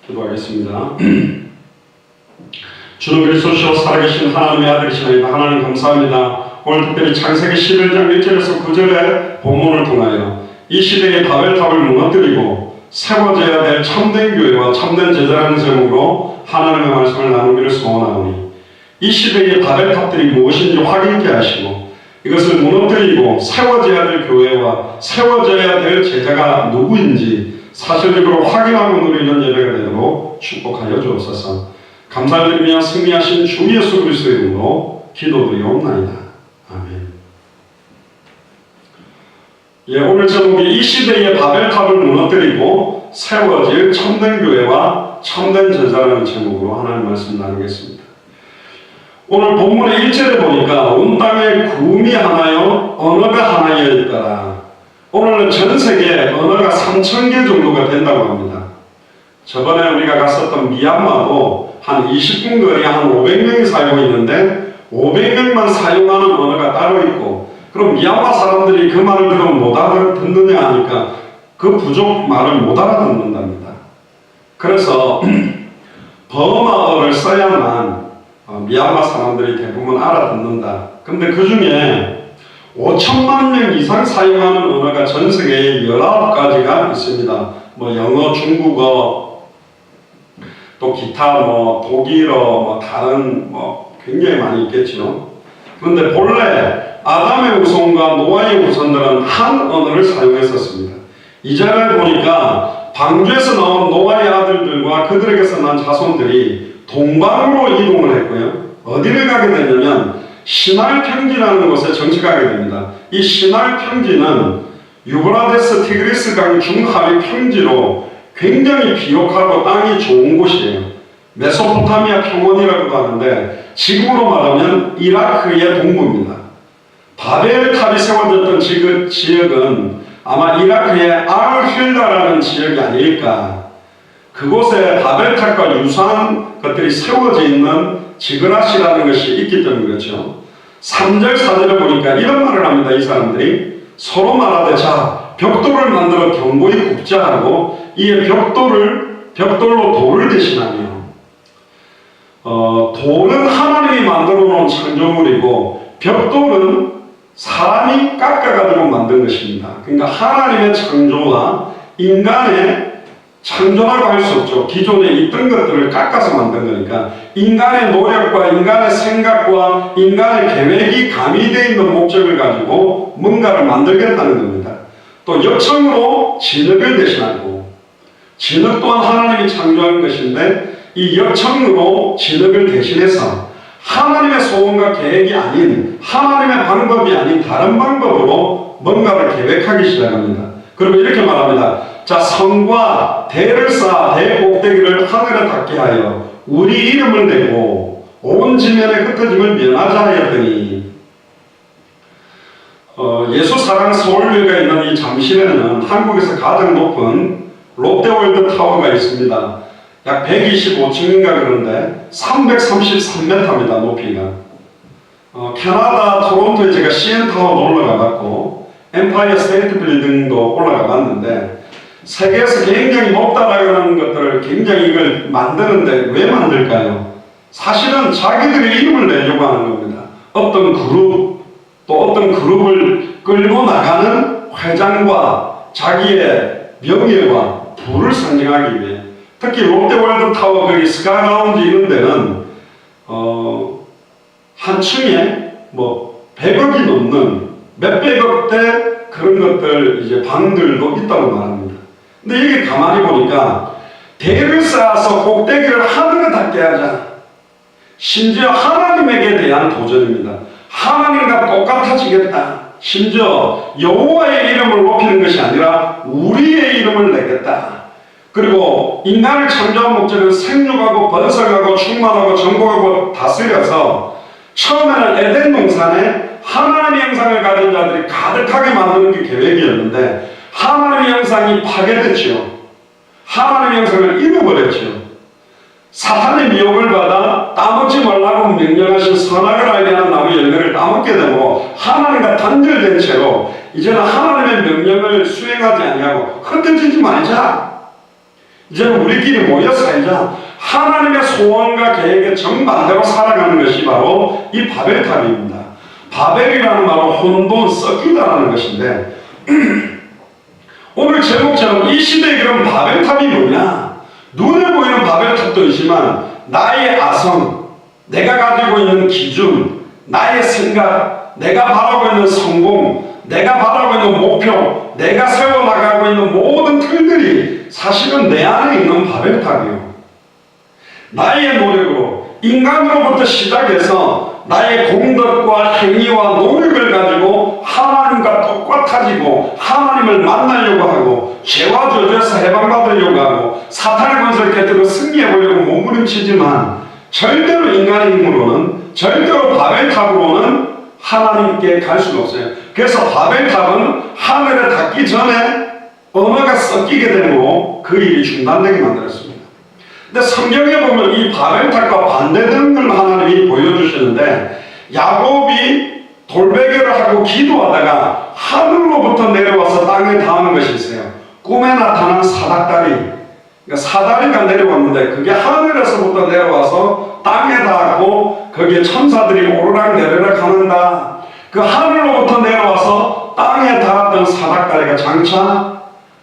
기도하겠습니다. 주는 그리스도시요 살아계신 하나님의 아들이시나이다. 하나님 감사합니다. 오늘 특별히 창세기 11장 1절에서 9절의 본문을 통하여 이 시대의 바벨탑을 무너뜨리고 세워져야 될 참된 교회와 참된 제자라는 제목으로 하나님의 말씀을 나누기를 소원하오니, 이 시대의 바벨탑들이 무엇인지 확인케 하시고 이것을 무너뜨리고 세워져야 될 교회와 세워져야 될 제자가 누구인지 사실적으로 확인하고 누리는 예배가 되도록 축복하여 주옵소서. 감사드리며 승리하신 주 예수 그리스도의 이름으로 기도드리옵나이다. 아멘. 오늘 제목이 이 시대의 바벨탑을 무너뜨리고 세워질 참된 교회와 참된 제자라는 제목으로 하나님 말씀 나누겠습니다. 오늘 본문의 1절에 보니까 온 땅에 구음이 하나요 언어가 하나이었더라. 오늘은 전 세계에 언어가 3,000개 정도가 된다고 합니다. 저번에 우리가 갔었던 미얀마도 한 20분 거리에 한 500명이 살고 있는데 500명만 사용하는 언어가 따로 있고, 그럼 미얀마 사람들이 그 말을 들으면 못 알아듣느냐 하니까 그 부족 말을 못 알아듣는답니다. 그래서 버마어를 써야만 미얀마 사람들이 대부분 알아듣는다. 근데 그 중에 5천만 명 이상 사용하는 언어가 전 세계에 19가지가 있습니다. 영어, 중국어, 또 기타, 독일어, 다른 굉장히 많이 있겠죠. 그런데 본래 아담의 후손과 노아의 후손들은 한 언어를 사용했었습니다. 이 자리에 보니까 방주에서 나온 노아의 아들들과 그들에게서 난 자손들이 동방으로 이동을 했고요. 어디를 가게 되냐면 시날 평지라는 곳에 정착하게 됩니다. 이 시날 평지는 유브라데스 티그리스 강 중하위 평지로 굉장히 비옥하고 땅이 좋은 곳이에요. 메소포타미아 평원이라고도 하는데 지금으로 말하면 이라크의 동부입니다. 바벨탑이 세워졌던 지역은 아마 이라크의 알힐라라는 지역이 아닐까. 그곳에 바벨탑과 유사한 것들이 세워져 있는 지그라시라는 것이 있기 때문에 그렇죠. 3절 4절에 보니까 이런 말을 합니다. 이 사람들이 서로 말하되 자 벽돌을 만들어 견고히 굽자 하고, 이에 벽돌로 돌을 대신하며, 돌은 하나님이 만들어 놓은 창조물이고 벽돌은 사람이 깎아가지고 만든 것입니다. 그러니까 하나님의 창조와 인간의 창조라고 할 수 없죠. 기존에 있던 것들을 깎아서 만든 거니까 인간의 노력과 인간의 생각과 인간의 계획이 가미되어 있는 목적을 가지고 뭔가를 만들겠다는 겁니다. 또 역청으로 진흙을 대신하고, 진흙 또한 하나님이 창조한 것인데 이 역청으로 진흙을 대신해서 하나님의 소원과 계획이 아닌, 하나님의 방법이 아닌 다른 방법으로 뭔가를 계획하기 시작합니다. 그리고 이렇게 말합니다. 자, 성과 대를 쌓아 대 꼭대기를 하늘에 닿게 하여 우리 이름을 내고 온 지면에 흩어짐을 면하자 하였더니, 예수 사랑 서울교회가 있는 이 잠실에는 한국에서 가장 높은 롯데월드 타워가 있습니다. 약 125층인가 그런데 333m입니다. 높이가. 캐나다 토론토에 제가 CN 타워도 올라가 봤고 엠파이어 스테이트 빌딩도 올라가 봤는데, 세계에서 굉장히 높다라고 하는 것들을 굉장히 이걸 만드는데 왜 만들까요? 사실은 자기들의 이름을 내려고 하는 겁니다. 어떤 그룹, 또 어떤 그룹을 끌고 나가는 회장과 자기의 명예와 부를 상징하기 위해. 특히 롯데월드 타워, 거기 스카이라운지 이런 데는 한 층에 100억이 넘는 몇백억대 그런 것들 이제 방들도 있다고 말합니다. 근데 여기 가만히 보니까 대를 쌓아서 꼭대기를 하늘에 닿게 하자. 심지어 하나님에게 대한 도전입니다. 하나님과 똑같아지겠다. 심지어 여호와의 이름을 높이는 것이 아니라 우리의 이름을 내겠다. 그리고 인간을 창조한 목적은 생육하고 번성하고 충만하고 정복하고 다스려서 처음에는 에덴 동산에 하나님의 형상을 가진 자들이 가득하게 만드는 게 계획이었는데 하나님의 형상이 파괴됐지요. 하나님의 형상을 잃어버렸지요. 사탄의 미혹을 받아 따먹지 말라고 명령하신 선악을 알게 하는 나무 열매를 따먹게 되고 하나님과 단절된 채로 이제는 하나님의 명령을 수행하지 아니하고 흩어지지 말자. 이제는 우리끼리 모여 살자. 하나님의 소원과 계획에 정반대로 살아가는 것이 바로 이 바벨탑입니다. 바벨이라는 말은 혼돈, 썩기다라는 것인데 오늘 제목처럼 이 시대에 그럼 바벨탑이 뭐냐? 눈에 보이는 바벨탑도 있지만 나의 아성, 내가 가지고 있는 기준, 나의 생각, 내가 바라고 있는 성공, 내가 바라고 있는 목표, 내가 세워나가고 있는 모든 틀들이 사실은 내 안에 있는 바벨탑이에요. 나의 노력으로 인간으로부터 시작해서 나의 공덕과 행위와 노력을 가지고 하나님과 똑같아지고 하나님을 만나려고 하고 죄와 저주에서 해방받으려고 하고 사탄의 권세를 깨뜨리고 승리해보려고 몸부림치지만 절대로 인간의 힘으로는 절대로 바벨탑으로는 하나님께 갈 수가 없어요. 그래서 바벨탑은 하늘에 닿기 전에 언어가 섞이게 되므로 그 일이 중단되게 만들었습니다. 근데 성경에 보면 이 바벨탑과 반대되는 걸 하나님이 보여주시는데 야곱이 돌베개를 하고 기도하다가 하늘로부터 내려와서 땅에 닿는 것이 있어요. 꿈에 나타난 사닥다리. 그러니까 사다리가 내려왔는데 그게 하늘에서부터 내려와서 땅에 닿고 거기에 천사들이 오르락 내리락 하는다. 그 하늘로부터 내려와서 땅에 닿았던 사닥다리가 장차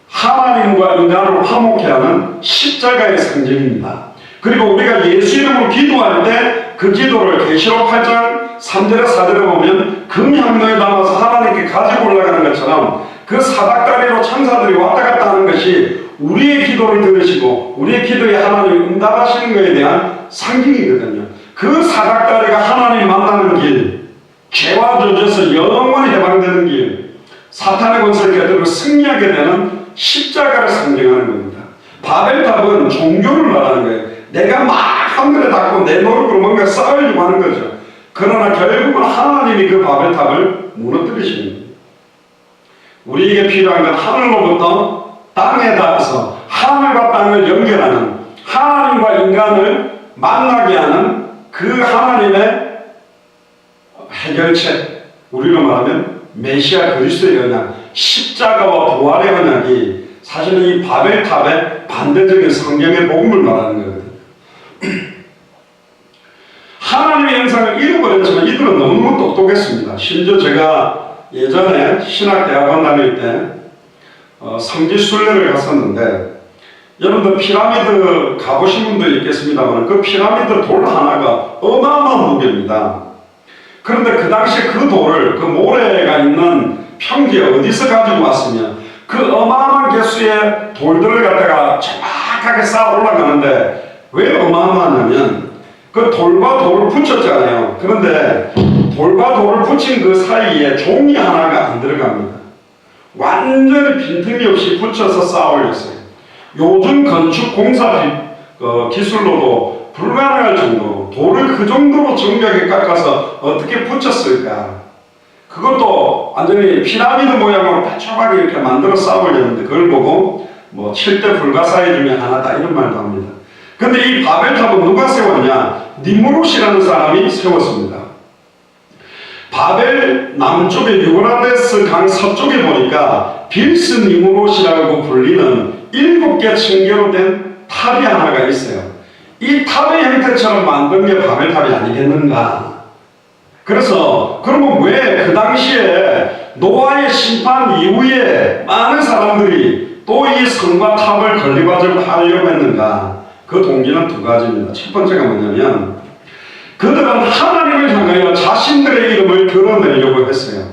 하나님과 인간을 화목케 하는 십자가의 상징입니다. 그리고 우리가 예수 이름으로 기도할 때 그 기도를 계시록 8장 3절에 4절에 보면 금향로에 담아서 하나님께 가지고 올라가는 것처럼 그 사닥다리로 천사들이 왔다 갔다 하는 것이 우리의 기도를 들으시고 우리의 기도에 하나님이 응답하시는 것에 대한 상징이거든요. 그 사닥다리가 하나님 만나는 길, 죄와 저주에서 영원히 해방되는 길, 사탄의 권세를 깨뜨리고 승리하게 되는 십자가를 상징하는 겁니다. 바벨탑은 종교를 말하는 거예요. 내가 막 하늘에 닿고 내 노력으로 뭔가 쌓으려고 하는 거죠. 그러나 결국은 하나님이 그 바벨탑을 무너뜨리시는 거예요. 우리에게 필요한 건 하늘로부터 땅에 닿아서 하늘과 땅을 연결하는 하나님과 인간을 만나게 하는 그 하나님의 해결책, 우리로 말하면 메시아 그리스도의 언약, 십자가와 부활의 언약이 사실은 이 바벨탑의 반대적인 성경의 복음을 말하는 거거든요. 하나님의 형상을 잃어버렸지만 이들은 너무너무 똑똑했습니다. 심지어 제가 예전에 신학대학원 다닐 때 성지순례를 갔었는데 여러분들 피라미드 가보신 분도 있겠습니다만 그 피라미드 돌 하나가 어마어마한 무게입니다. 그런데 그 당시에 그 돌을 그 모래가 있는 평지에 어디서 가지고 왔으면 그 어마어마한 개수의 돌들을 갖다가 정확하게 쌓아 올라가는데 왜 어마어마하냐면 그 돌과 돌을 붙였잖아요. 그런데 돌과 돌을 붙인 그 사이에 종이 하나가 안 들어갑니다. 완전히 빈틈이 없이 붙여서 쌓아 올렸어요. 요즘 건축 공사 기술로도 불가능할 정도로 돌을 그 정도로 정교하게 깎아서 어떻게 붙였을까? 그것도 완전히 피라미드 모양으로 뾰족하게 이렇게 만들어 쌓아 올렸는데 그걸 보고 뭐 7대 불가사의 중에 하나다 이런 말도 합니다. 근데 이 바벨탑은 누가 세웠냐? 니무롯이라는 사람이 세웠습니다. 바벨 남쪽에 유브라데스 강 서쪽에 보니까 빌스 니무롯이라고 불리는 7개 층계로 된 탑이 하나가 있어요. 이 탑의 형태처럼 만든 게 바벨탑이 아니겠는가? 그래서 그러면 왜 그 당시에 노아의 심판 이후에 많은 사람들이 또 이 성과 탑을 건립하려고 했는가? 그 동기는 두 가지입니다. 첫 번째가 뭐냐면 그들은 하나님을 향하여 자신들의 이름을 드러내려고 했어요.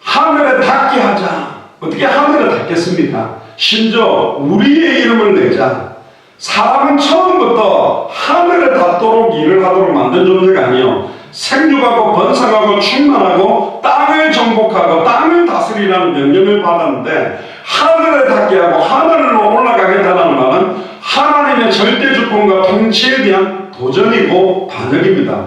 하늘에 닿게 하자. 어떻게 하늘에 닿겠습니까? 심지어 우리의 이름을 내자. 사람은 처음부터 하늘에 닿도록 일을 하도록 만든 존재가 아니요 생육하고 번성하고 충만하고 땅을 정복하고 땅을 다스리라는 명령을 받았는데 하늘에 닿게 하고 하늘로 올라가겠다는 말은 하나님의 절대 주권과 통치에 대한 도전이고 반역입니다.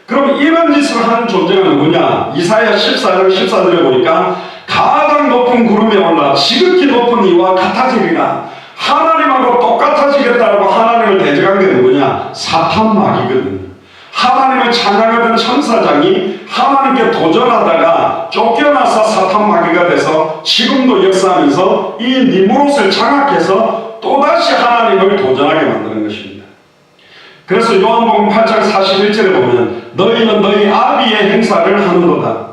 그럼 이런 짓을 하는 존재가 누구냐? 이사야 14장 14절에 보니까 가장 높은 구름에 올라 지극히 높은 이와 같아지리라. 하나님하고 똑같아지겠다고 하나님을 대적한 게 누구냐? 사탄 마귀거든요. 하나님을 찬양하던 천사장이 하나님께 도전하다가 쫓겨나서 사탄 마귀가 돼서 지금도 역사하면서 이 니무롯을 장악해서 또다시 하나님을 도전하게 만드는 것입니다. 그래서 요한복음 8장 41절에 보면 너희는 너희 아비의 행사를 하는도다.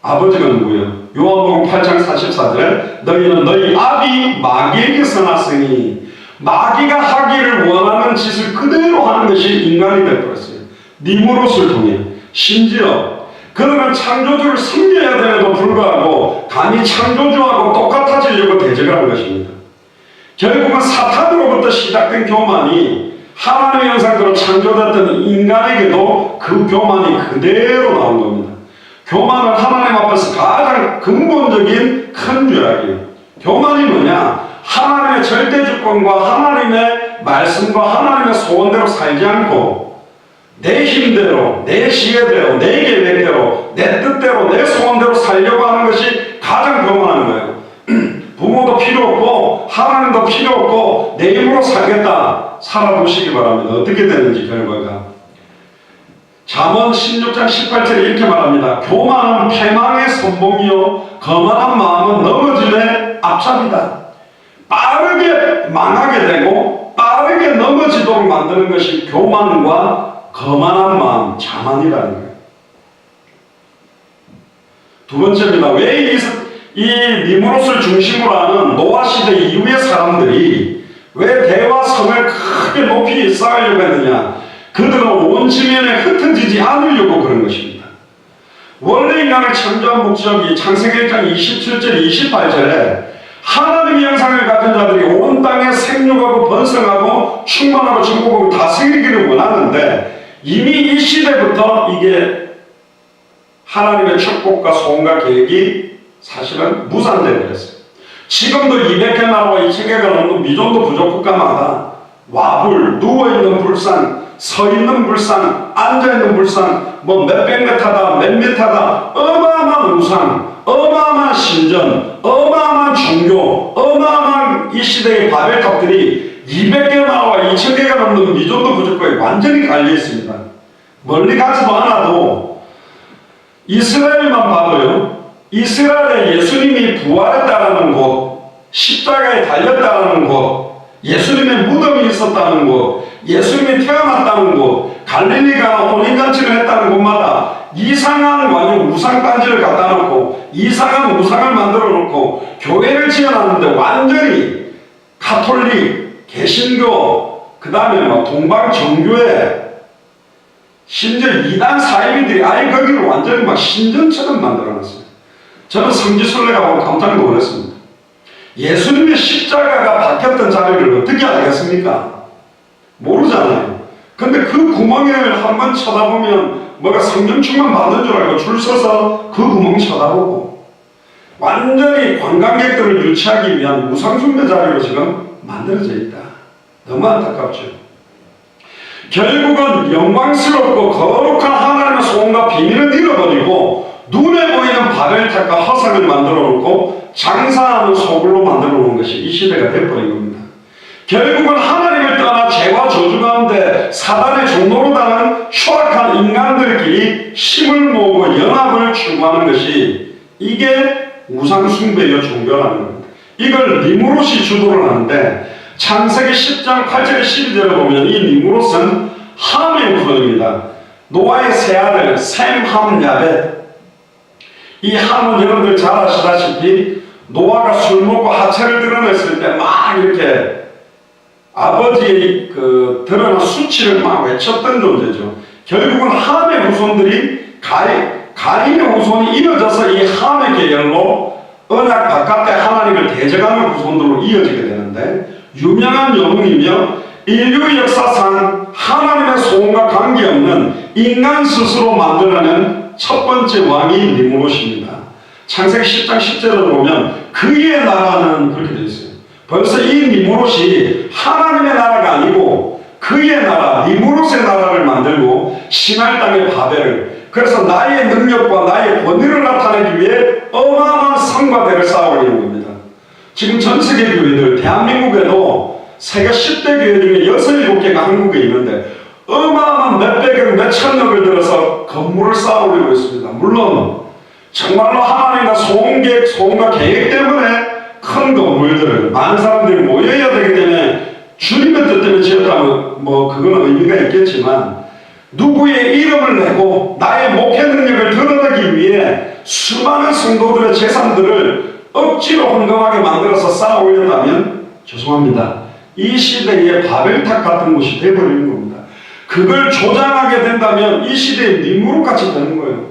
아버지가 누구예요? 요한복음 8장 44절에 너희는 너희 아비 마귀에게서 났으니, 마귀가 하기를 원하는 짓을 그대로 하는 것이 인간이 되어버렸어요. 니무롯을 통해. 심지어 그들은 창조주를 섬겨야 됨에도 불구하고 감히 창조주하고 똑같아지려고 대적을 한 것입니다. 결국은 사탄으로부터 시작된 교만이 하나님의 형상대로 창조됐던 인간에게도 그 교만이 그대로 나온 겁니다. 교만은 하나님 앞에서 가장 근본적인 큰 죄악이에요. 교만이 뭐냐? 하나님의 절대 주권과 하나님의 말씀과 하나님의 소원대로 살지 않고 내 힘대로, 내 지혜대로, 내 계획대로, 내 뜻대로, 내 소원대로 살려고 하는 것이 가장 교만한 거예요. 부모도 필요 없고 하나님도 필요 없고 내 힘으로 살겠다. 살아보시기 바랍니다. 어떻게 되는지 결과가. 잠언 16장 18절에 이렇게 말합니다. 교만은 패망의 선봉이요 거만한 마음은 넘어짐의 앞잡이다. 빠르게 망하게 되고 빠르게 넘어지도록 만드는 것이 교만과 거만한 마음, 자만이라는 거예요. 두 번째입니다. 왜 이 니무롯을 중심으로 하는 노아 시대 이후의 사람들이 왜 대와 성을 크게 높이 쌓으려고 했느냐? 그들은 온 지면에 흩어지지 않으려고 그런 것입니다. 원래 인간을 창조한 목적이 창세기 1장 27절 28절에 하나님의 형상을 가진 자들이 온 땅에 생육하고 번성하고 충만하고 전국을 다스리기를 원하는데, 이미 이 시대부터 이게 하나님의 축복과 소원과 계획이 사실은 무산되어 버렸어요. 지금도 200개 나라와 2000개가 넘는 미존도 부족 국가마다 와불, 누워있는 불상, 서있는 불상, 앉아있는 불상, 뭐 몇백 메타다, 몇 메타다, 어마어마한 우상, 어마어마한 신전, 어마어마한 종교, 어마어마한 이 시대의 바벨탑들이 200개 나라와 2000개가 넘는 미존도 부족국에 완전히 깔려있습니다. 멀리 가지도 않아도 이스라엘만 봐도요, 이스라엘에 예수님이 부활했다는 곳, 십자가에 달렸다는 곳, 예수님의 무덤이 있었다는 곳, 예수님이 태어났다는 곳, 갈릴리가 혼인잔치를 했다는 곳마다 이상한 완전 우상단지를 갖다 놓고 이상한 우상을 만들어 놓고 교회를 지어놨는데 완전히 가톨릭, 개신교, 그 다음에 뭐 동방정교회, 심지어 이단 사이비들이 아예 거기를 완전히 막 신전처럼 만들어 놨어요. 저는 성지순례가 보고 깜짝 놀랐습니다. 예수님의 십자가가 박혔던 자리를 어떻게 알겠습니까? 모르잖아요. 근데 그 구멍을 한번 쳐다보면 뭐가 성경충만 받는 줄 알고 줄 서서 그 구멍 쳐다보고 완전히 관광객들을 유치하기 위한 우상숭배 자리로 지금 만들어져 있다. 너무 안타깝죠. 결국은 영광스럽고 거룩한 하나님의 소원과 비밀을 잃어버리고 눈에 보이는 바벨탑과 허상을 만들어 놓고 장사하는 소굴로 만들어 놓은 것이 이 시대가 되어버린 겁니다. 결국은 하나님을 떠나 죄와 저주 가운데 사단의 종로로 당한 추악한 인간들끼리 힘을 모으고 연합을 추구하는 것이 이게 우상숭배여 종교라는 겁니다. 이걸 니무롯이 주도를 하는데 창세기 10장 8절 12절에 보면 이 니무롯은 함의 후손입니다. 노아의 세 아들 셈, 함, 야벳. 이 함은 여러분들 잘 아시다시피 노아가 술 먹고 하체를 드러냈을 때 막 이렇게 아버지의 그 드러난 수치를 막 외쳤던 존재죠. 결국은 함의 후손들이 가인의 후손이 이어져서 이 함의 계열로 언약 바깥에 하나님을 대적하는 후손들로 이어지게 되는데, 유명한 영웅이며 인류 역사상 하나님의 소원과 관계없는 인간 스스로 만들어낸 첫 번째 왕이 니무롯입니다. 창세기 10장 10절을 보면 그의 나라는 그렇게 되어 있어요. 벌써 이 니무롯이 하나님의 나라가 아니고 그의 나라, 니무롯의 나라를 만들고 신할 땅의 바벨을, 그래서 나의 능력과 나의 권위를 나타내기 위해 어마어마한 성과 대를 쌓아올리는 겁니다. 지금 전 세계 교회들, 대한민국에도 세계 10대 교회 중에 6, 7개가 한국에 있는데 어마어마한 몇백억, 몇천억을 들어서 건물을 쌓아올리고 있습니다. 물론 정말로 하나님과 소원과 계획 때문에 큰 건물들을 많은 사람들이 모여야 되기 때문에 주님의 뜻 때문에 지었다면 뭐 그건 의미가 있겠지만 누구의 이름을 내고 나의 목회 능력을 드러내기 위해 수많은 성도들의 재산들을 억지로 헌금하게 만들어서 쌓아 올렸다면 죄송합니다. 이 시대의 바벨탑 같은 곳이 되어버리는 겁니다. 그걸 조장하게 된다면 이 시대의 니무롯같이 되는 거예요.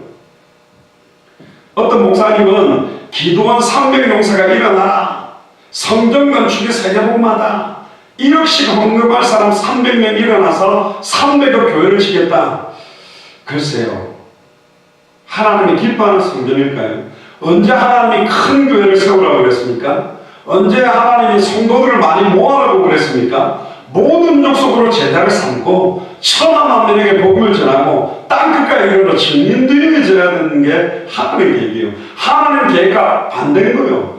어떤 목사님은 기도원 300용사가 일어나라, 성전 건축이 세계복마다 1억씩 헌금할 사람 300명 일어나서 300억 교회를 지겠다. 글쎄요, 하나님이 기뻐하는 성전일까요? 언제 하나님이 큰 교회를 세우라고 그랬습니까? 언제 하나님이 성도들을 많이 모아라고 그랬습니까? 모든 족속으로 제자를 삼고 천하 만민에게 복음을 전하고 땅끝까지 이르러 증인들이 되어야 되는 게 하나님의 계획이에요. 하나님 계획과 반대인 거예요.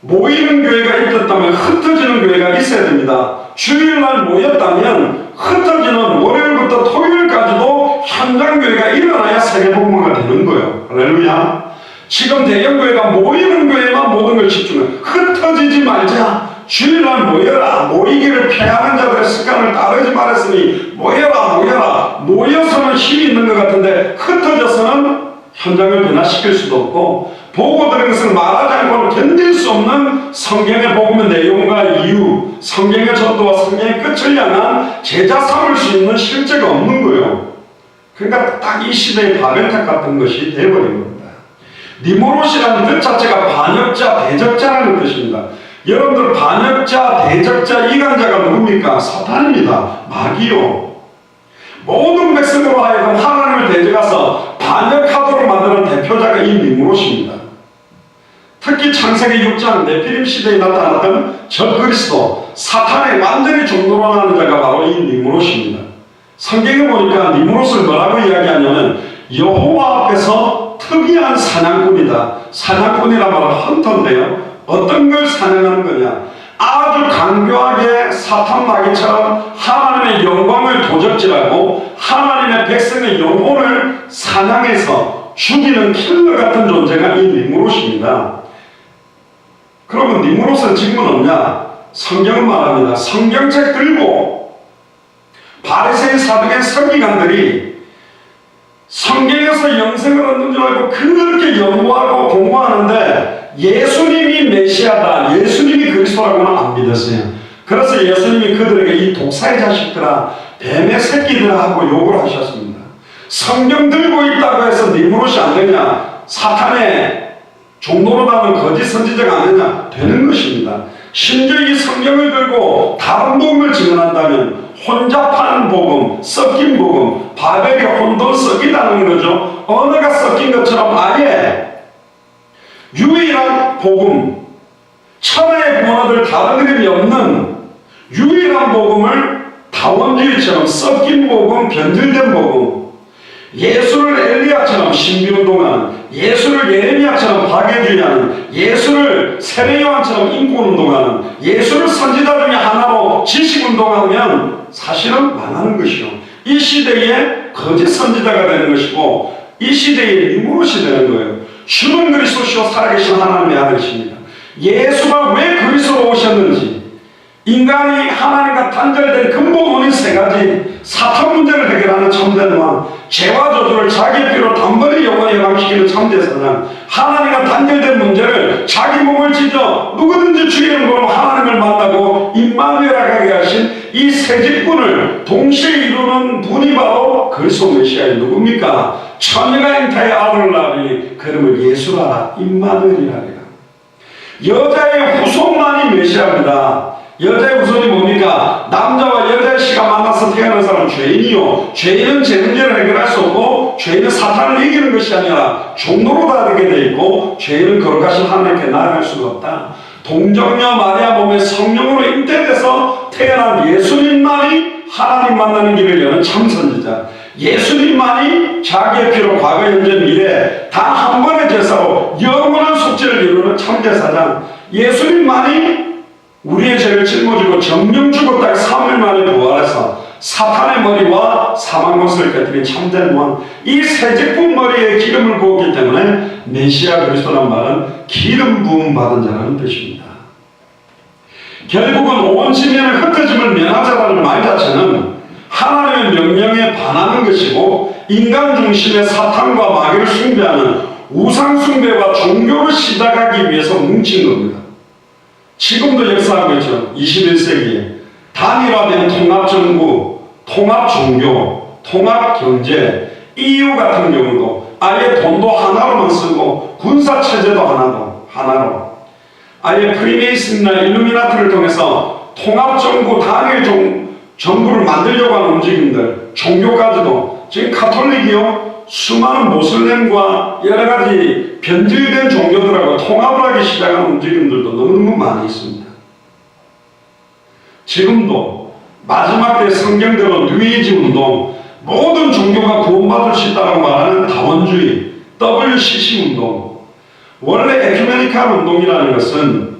모이는 교회가 있었다면 흩어지는 교회가 있어야 됩니다. 주일날 모였다면 흩어지는 월요일부터 토요일까지도 현장교회가 일어나야 세계복음화가 되는 거예요. 할렐루야. 지금 대형교회가 모이는 교회만 모든 걸 집중해. 흩어지지 말자. 주일날 모여라. 모이기를 피하는 자들의 습관을 따르지 말았으니 모여라. 모여서는 힘이 있는 것 같은데 흩어져서는 현장을 변화시킬 수도 없고 보고 들은 것을 말하지 않고는 견딜 수 없는 성경의 복음의 내용과 이유, 성경의 전도와 성경의 끝을 향한 제자 삼을 수 있는 실제가 없는 거예요. 그러니까 딱 이 시대의 바벨탑 같은 것이 되어버린 겁니다. 니무롯이라는 뜻 자체가 반역자, 대적자라는 뜻입니다. 여러분들 반역자, 대적자, 이간자가 누굽니까? 사탄입니다. 마귀요. 모든 백성으로 하여금 하나님을 대적해서 반역하도록 만드는 대표자가 이 니무롯입니다. 특히 창세기 6장 네피림 시대에 나타났던 적그리스도, 사탄의 완전히 종노릇하는 자가 바로 이 니무롯입니다. 성경에 보니까 니무롯을 뭐라고 이야기하냐면 여호와 앞에서 특이한 사냥꾼이다. 사냥꾼이란 말은 헌터인데요. 어떤 걸 사냥하는 거냐? 아주 강교하게 사탄 마귀처럼 하나님의 영광을 도적질하고 하나님의 백성의 영혼을 사냥해서 죽이는 킬러 같은 존재가 이 니무롯입니다. 그러면 니무롯은 지금은 없냐? 성경은 말합니다. 성경책 들고 바리새인 사두개인 서기관들이 성경에서 영생을 얻는 줄 알고 그렇게 연구하고 공부하는데 예수님이 메시아다, 예수님이 그리스도라고는 안 믿었어요. 그래서 예수님이 그들에게 이 독사의 자식들아, 뱀의 새끼들아 하고 욕을 하셨습니다. 성경 들고 있다고 해서 니무롯이 안 되냐? 사탄의 종노릇하는 거짓 선지자가 안 되냐? 되는 것입니다. 심지어 이 성경을 들고 다른 복음을 증언한다면 혼잡한 복음, 섞인 복음, 바벨이 혼돈 섞이다는 거죠. 언어가 섞인 것처럼 아예 유일한 복음, 천하의 문화들 다른 이름이 없는 유일한 복음을 다원주의처럼 섞인 복음, 변질된 복음, 예수를 엘리야처럼 신비운동하는, 예수를 예레미야처럼 파괴주의하는, 예수를 세례요한처럼 인권운동하는, 예수를 선지자 중에 하나로 지식운동하면 사실은 망하는 것이요. 이 시대에 거짓 선지자가 되는 것이고 이 시대에 니무롯이 되는 거예요. 주는 그리스도시요 살아계신 하나님의 아들이십니다. 예수가 왜 그리스도로 오셨는지, 인간이 하나님과 단절된 근본 원인 세 가지, 사탄 문제를 해결하는 참된 왕, 죄와 저주를 자기 피로 단번에 영원히 해방시키는 참된 사장, 하나님과 단절된 문제를 자기 몸을 찢어 누구든지 죽이는 걸로 하나님을 만나고 임마누엘하게 하신 이 세 직분을 동시에 이루는 분이 바로 그리스도 메시아의 누굽니까? 처녀가 잉타의 아들을 낳으니 그 이름을 예수라, 임마누엘이라리라. 여자의 후손만이 메시아입니다. 여자의 후손이 뭡니까? 남자와 여자의 씨가 만나서 태어난 사람은 죄인이요. 죄인은 죄 문제를 해결할 수 없고 죄인은 사탄을 이기는 것이 아니라 종로로 다르게 되어 있고 죄인은 거룩하신 하나님께 나아갈 수가 없다. 동정녀 마리아 몸에 성령으로 잉태돼서 태어난 예수님만이 하나님 만나는 길을 여는 참선지자, 예수님만이 자기의 피로 과거, 현재, 미래 다 한 번의 제사로 영원한 속죄를 이루는 참제사장, 예수님만이 우리의 죄를 짊어지고 정령 죽었다가 3일 만에 부활해서 사탄의 머리와 사망 것을 깨뜨린 참된 왕, 이 세 제품 머리에 기름을 부었기 때문에 메시아 그리스도란 말은 기름 부음 받은 자라는 뜻입니다. 결국은 온 지면의 흩어짐을 면하자라는 말 자체는 하나님의 명령에 반하는 것이고 인간 중심의 사탄과 마귀를 숭배하는 우상 숭배와 종교를 시작하기 위해서 뭉친 겁니다. 지금도 역사하고 있죠. 21세기에 단일화된 통합정부, 통합종교, 통합경제, EU 같은 경우도 아예 돈도 하나로만 쓰고 군사체제도 하나로 아예 프리메이슨이나 일루미나티를 통해서 통합정부, 단일정부를 만들려고 하는 움직임들, 종교까지도 지금 카톨릭이요 수많은 모슬렘과 여러가지 변질된 종교들하고 통합을 하기 시작하는 움직임들도 너무너무 많이 있습니다. 지금도 마지막 때 성경대로 뉴에이지 운동, 모든 종교가 구원받을 수 있다고 말하는 다원주의, WCC 운동, 원래 에큐메니칼 운동이라는 것은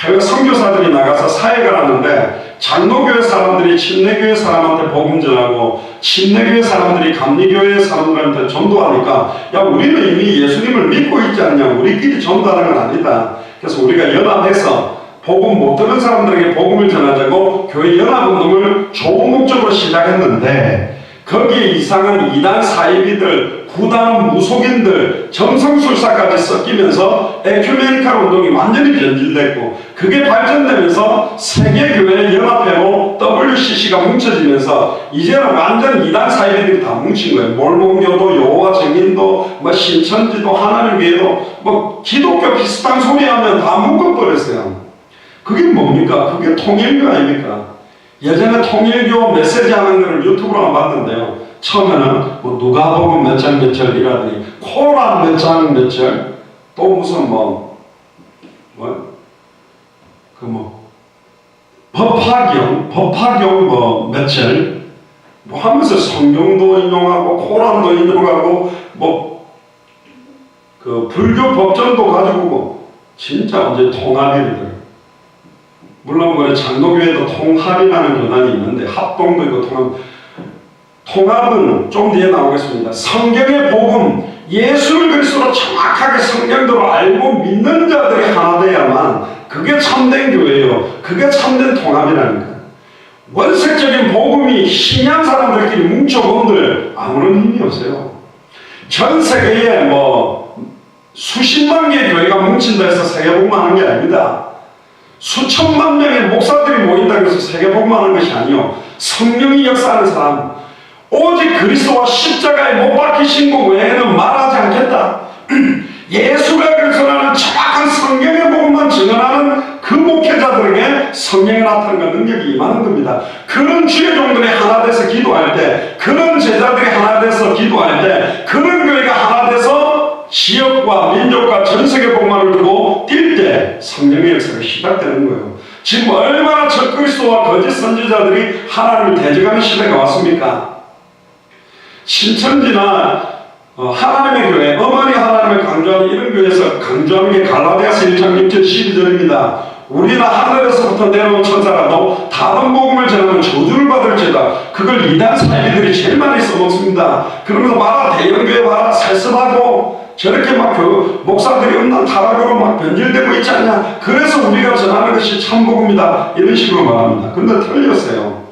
해외 선교사들이 나가서 사역을 하는데 장로교회 사람들이 침례교회 사람한테 복음 전하고 침례교회 사람들이 감리교회 사람들한테 전도하니까 야 우리는 이미 예수님을 믿고 있지 않냐, 우리끼리 전도하는 건 아니다. 그래서 우리가 연합해서 복음 못 듣는 사람들에게 복음을 전하자고 교회 연합운동을 좋은 목적으로 시작했는데 거기에 이상한 이단 사이비들, 구단 무속인들, 점성술사까지 섞이면서 에큐메니칼 운동이 완전히 변질됐고 그게 발전되면서 세계교회 연합회로 WCC가 뭉쳐지면서 이제는 완전 이단 사이비들이 다 뭉친 거예요. 몰몬교도, 여호와 증인도, 신천지도, 하나님교회도 기독교 비슷한 소리 하면 다 묶어버렸어요. 그게 뭡니까? 그게 통일교 아닙니까? 예전에 통일교 메시지 하는 거를 유튜브로 봤는데요. 처음에는 누가복음 몇 장 몇 절이라더니 코란 몇 장 몇 절, 또 무슨 법화경 몇 절, 하면서 성경도 인용하고 코란도 인용하고 불교 법전도 가지고 진짜 언제 통합이들. 물론 장로교회도 통합이라는 교단이 있는데 합동도 있고 통합은 좀 뒤에 나오겠습니다. 성경의 복음, 예수를 그리스도로 정확하게 성경대로 알고 믿는 자들이 하나 돼야만 그게 참된 교회예요. 그게 참된 통합이라는 거예요. 원색적인 복음이 신양 사람들끼리 뭉쳐본들 아무런 의미 없어요. 전 세계에 수십만 개의 교회가 뭉친다 해서 세계복음하는 게 아닙니다. 수천만 명의 목사들이 모인다고 해서 세계복음하는 것이 아니요. 성령이 역사하는 사람, 오직 그리스도와 십자가에 못 박히신 것 외에는 말하지 않겠다. 예수가 그리스도라는 정확한 성경의 복음만 증언하는 그 목회자들에게 성령의 나타남과 능력이 임하는 겁니다. 그런 주의 종들이 하나 돼서 기도할 때, 그런 제자들이 하나 돼서 기도할 때, 그런 교회가 하나 돼서 지역과 민족과 전 세계 복만을 두고 뛸 때 성령의 역사가 시작되는 거예요. 지금 얼마나 적그리스도와 거짓 선지자들이 하나님을 대적하는 시대가 왔습니까? 신천지나 하나님의 교회, 어머니 하나님을 강조하는 이런 교회에서 강조하는 게 갈라디아서 1장 6절 12절입니다. 우리나 하늘에서부터 내려온 천사라도 다른 복음을 전하면 저주를 받을지다. 그걸 이단 사이비들이 제일 많이 써먹습니다. 그러면서 봐라, 대형교회 봐라, 살습하고 저렇게 목사들이 음란 타락으로 변질되고 있지 않냐. 그래서 우리가 전하는 것이 참복음이다. 이런 식으로 말합니다. 근데 틀렸어요.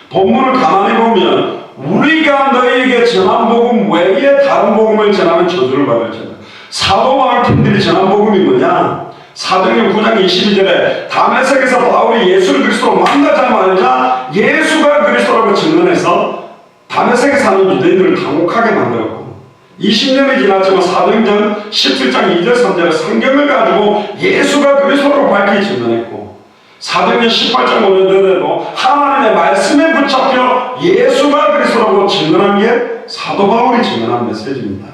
본문을 가만히 보면 우리가 너희에게 전한 복음 외에 다른 복음을 전하면 저주를 받을지다. 사도 바울 팀들이 전한 복음이 뭐냐? 사도행전 9장 22절에 다메섹에서 바울이 예수를 그리스도로 만나자마자 예수가 그리스도라고 증언해서 다메섹에 사는 유대인들을 당혹하게 만들었고 20년이 지났지만 사도행전 17장 2절 3절에 성경을 가지고 예수가 그리스도로 밝히 증언했고 사도행전 18장 5절에도 하나님의 말씀에 붙잡혀 예수가 그리스도라고 증언한 게 사도 바울이 증언한 메시지입니다.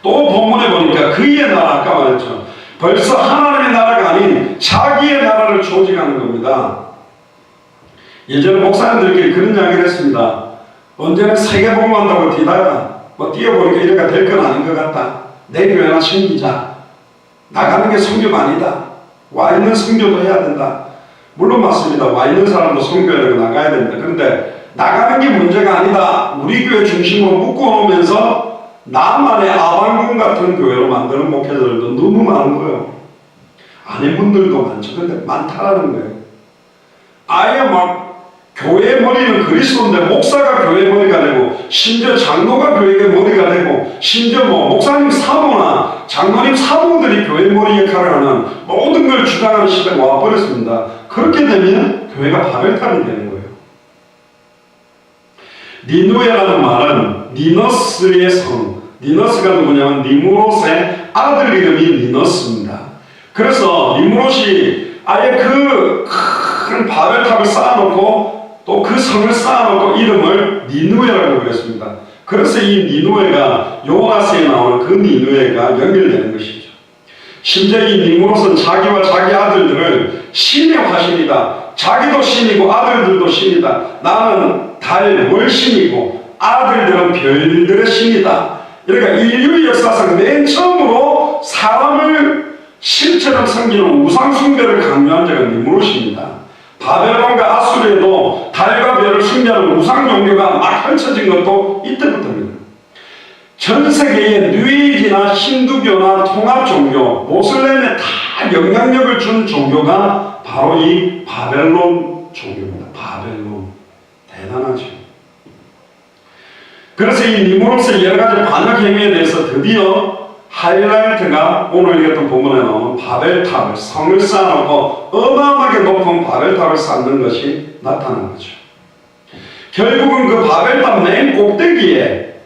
또 본문에 보니까 그의 나라, 아까 말했죠. 벌써 하나님의 나라가 아닌 자기의 나라를 조직하는 겁니다. 예전에 목사님들끼리 그런 이야기를 했습니다. 언제는 세계복음한다고 뛰다가 뛰어보니까 이래가 될 건 아닌 것 같다. 내 교회나 챙기자. 나가는 게 성교가 아니다. 와 있는 성교도 해야 된다. 물론 맞습니다. 와 있는 사람도 성교해야 되고 나가야 됩니다. 그런데 나가는 게 문제가 아니다. 우리 교회 중심으로 묶어놓으면서 나만의 아방궁 같은 교회로 만드는 목회자들도 너무 많은 거예요. 아내분들도 많죠. 근데 많다라는 거예요. 아예 막 교회 머리는 그리스도인데 목사가 교회 머리가 되고, 심지어 장로가 교회 머리가 되고, 심지어 뭐 목사님 사모나 장로님 사모들이 교회 머리 역할을 하는 모든 걸 주장하는 시대가 와버렸습니다. 그렇게 되면 교회가 바벨탑이 되는 거예요. 니누에라는 말은 니너스의 성, 니너스가 누구냐면 니무롯의 아들 이름이 니너스입니다. 그래서 니무롯이 아예 그 큰 바벨탑을 쌓아놓고 또 그 성을 쌓아놓고 이름을 니누에라고 그랬습니다. 그래서 이 니누에가 요나스에 나오는 그 니누에가 연결되는 것이죠. 심지어 이 니무롯은 자기와 자기 아들들을 신의 화신이다. 자기도 신이고 아들들도 신이다. 나는 달 월신이고 아들들은 별들의 신이다. 그러니까 인류 역사상 맨 처음으로 사람을 신처럼 섬기는 우상숭배를 강요한 자가 니무롯입니다. 바벨론과 아수르에도 달과 별을 숭배하는 우상 종교가 막 펼쳐진 것도 이때부터입니다. 전 세계에 뉴에이지나 힌두교나 통합 종교, 모슬렘에 다 영향력을 준 종교가 바로 이 바벨론 종교입니다. 바벨론. 대단하죠. 그래서 이 니무롯의 여러 가지 반역 행위에 대해서 드디어 하이라이트가 오늘 읽었던 본문에 나오는 바벨탑을, 성을 쌓아놓고 어마어마하게 높은 바벨탑을 쌓는 것이 나타난 거죠. 결국은 그 바벨탑 맨 꼭대기에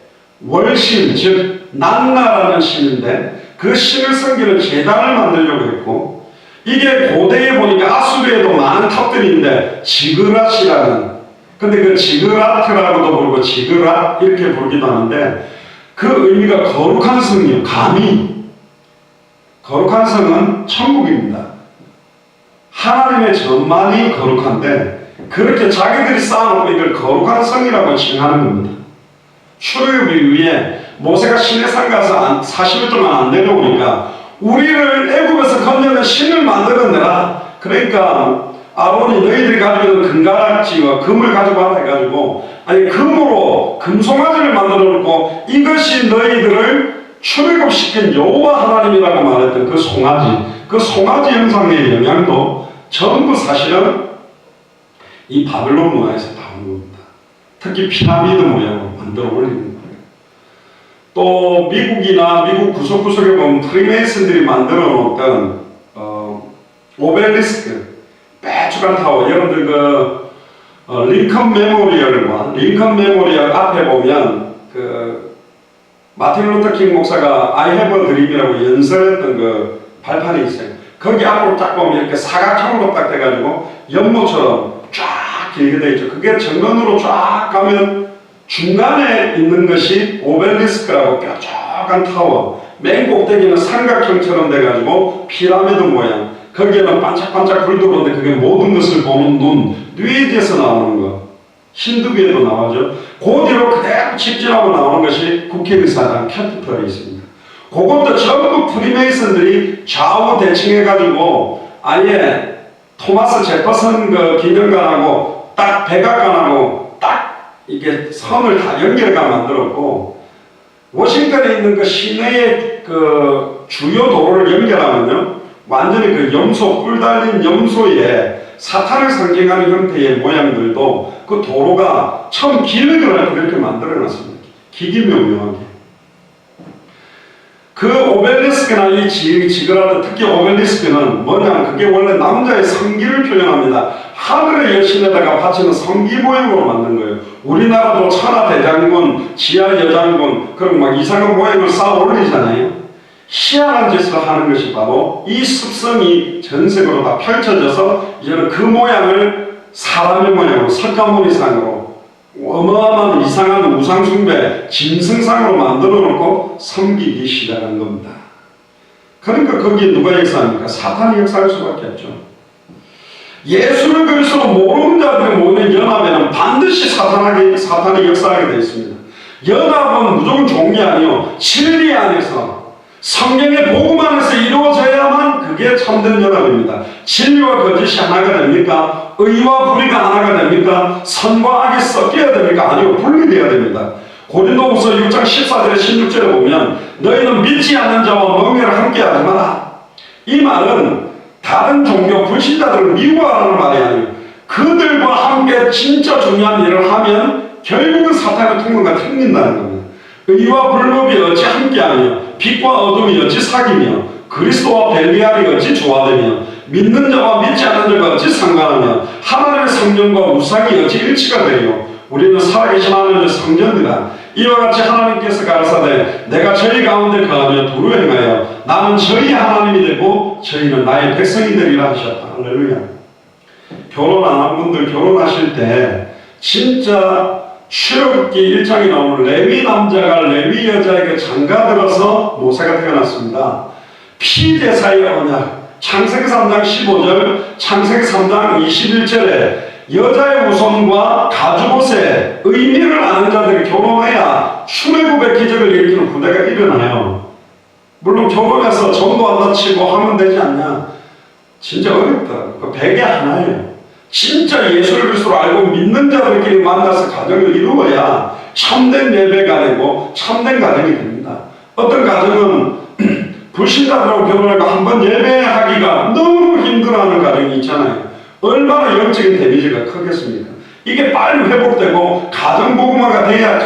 월신, 즉 난나라는 신인데 그 신을 섬기는 제단을 만들려고 했고, 이게 고대에 보니까 아수르에도 많은 탑들이 있는데 지그랏이라는, 근데 그 지그라트라고도 부르고 지그랏 이렇게 부르기도 하는데 그 의미가 거룩한 성이요. 감히 거룩한 성은 천국입니다. 하나님의 전만이 거룩한데 그렇게 자기들이 쌓아놓고 이걸 거룩한 성이라고 칭하는 겁니다. 출애굽 이후에 모세가 시내산 가서 40일 동안 안 내려오니까 우리를 애굽에서 건져낸 신을 만들어내라. 그러니까 아론이 너희들이 가지고 있는 금가락지와 금을 가져가라 해가지고, 아니 금으로 금송아지를 만들어 놓고 이것이 너희들을 출애굽시킨 여호와 하나님이라고 말했던 그 송아지, 그 송아지 형상의 영향도 전부 사실은 이 바벨론 문화에서 나온 겁니다. 특히 피라미드 모양으로 만들어 올리는 거예요. 또 미국이나 미국 구석구석에 보면 프리메이슨들이 만들어 놓았던 오벨리스크, 빼쭉한 타워, 여러분들 링컨 메모리얼 앞에 보면 그 마틴 루터 킹 목사가 I have a dream이라고 연설했던 그 발판이 있어요. 거기 앞으로 딱 보면 이렇게 사각형으로 딱 돼가지고 연못처럼 쫙 길게 돼 있죠. 그게 정면으로 쫙 가면 중간에 있는 것이 오벨리스크라고 뾰족한 타워, 맨 꼭대기는 삼각형처럼 돼가지고 피라미드 모양, 거기에는 반짝반짝 불 들어오는데 그게 모든 것을 보는 눈, 뉴에이지에서 나오는 거, 힌두교에도 나오죠. 그 뒤로 그대로 직진하고 나오는 것이 국회의사당 캡피털에 있습니다. 그것도 전부 프리메이슨들이 좌우 대칭해가지고 아예 토마스 제퍼슨 그 기념관하고 딱 백악관하고 딱 이게 선을 다 연결해가 만들었고, 워싱턴에 있는 그 시내의 그 주요 도로를 연결하면요, 완전히 그 염소, 뿔 달린 염소에 사탄을 상징하는 형태의 모양들도 그 도로가 처음 길을 그렇게 만들어 놨습니다. 기기묘묘하게. 그 오벨리스크나 이 지그라트, 특히 오벨리스크는 뭐냐면 그게 원래 남자의 성기를 표현합니다. 하늘의 여신에다가 바치는 성기 모양으로 만든 거예요. 우리나라도 천하대장군, 지하여장군, 그런 막 이상한 모양을 쌓아 올리잖아요. 희한한 짓을 하는 것이 바로 이 습성이 전 세계로 다 펼쳐져서 이제는 그 모양을 사람의 모양으로, 석가모니상으로, 어마어마한 이상한 우상숭배, 짐승상으로 만들어 놓고 섬기기 시작한 겁니다. 그러니까 거기에 누가 역사합니까? 사탄이 역사할 수밖에 없죠. 예수를 그리스도로 모르는 자들이 모이는 연합에는 반드시 사탄이 역사하게 되어 있습니다. 연합은 무조건 종이 아니요, 진리 안에서 성경의 복음 안에서 이루어져야만 그게 참된 연합입니다. 진리와 거짓이 하나가 됩니까? 의와 불의가 하나가 됩니까? 선과 악이 섞여야 됩니까? 아니요, 분리되어야 됩니다. 고린도후서 6장 14절에 16절에 보면 너희는 믿지 않는 자와 멍에를 함께 하지 마라. 이 말은 다른 종교 불신자들을 미워하라는 말이 아니에요. 그들과 함께 진짜 중요한 일을 하면 결국은 사탄의 통로가 튕긴다는 겁니다. 의와 불법이 어찌 함께하며 빛과 어둠이 어찌 사귀며 그리스도와 벨리알이 어찌 조화되며 믿는 자와 믿지 않는 자가 어찌 상관하며 하나님의 성령과 우상이 어찌 일치가 되며 우리는 살아계신 하나님의 성전이라. 이와 같이 하나님께서 가라사대 내가 저희 가운데 거하며 도로 행하여 나는 저희 하나님이 되고 저희는 나의 백성이 되리라 하셨다. 할렐루야. 결혼 안 한 분들 결혼하실 때 진짜 출애굽기 1장에 나오는 레위 남자가 레위 여자에게 장가들어서 모세가 태어났습니다. 피제사의 언약, 창세기 3장 15절, 창세기 3장 21절에 여자의 우선과 가죽옷의 의미를 아는 자들이 결혼해야 출애굽의 기적을 일으키는 부대가 일어나요. 물론 결혼해서 정도 안 다치고 하면 되지 않냐? 진짜 어렵더라고요. 그 베개 하나예요. 진짜 예수를 그리스도로 알고 믿는 자들끼리 만나서 가정을 이루어야 참된 예배가 되고 참된 가정이 됩니다. 어떤 가정은 불신자들하고 결혼하고 한번 예배하기가 너무 힘들어하는 가정이 있잖아요. 얼마나 영적인 데미지가 크겠습니까? 이게 빨리 회복되고 가정복음화가 돼야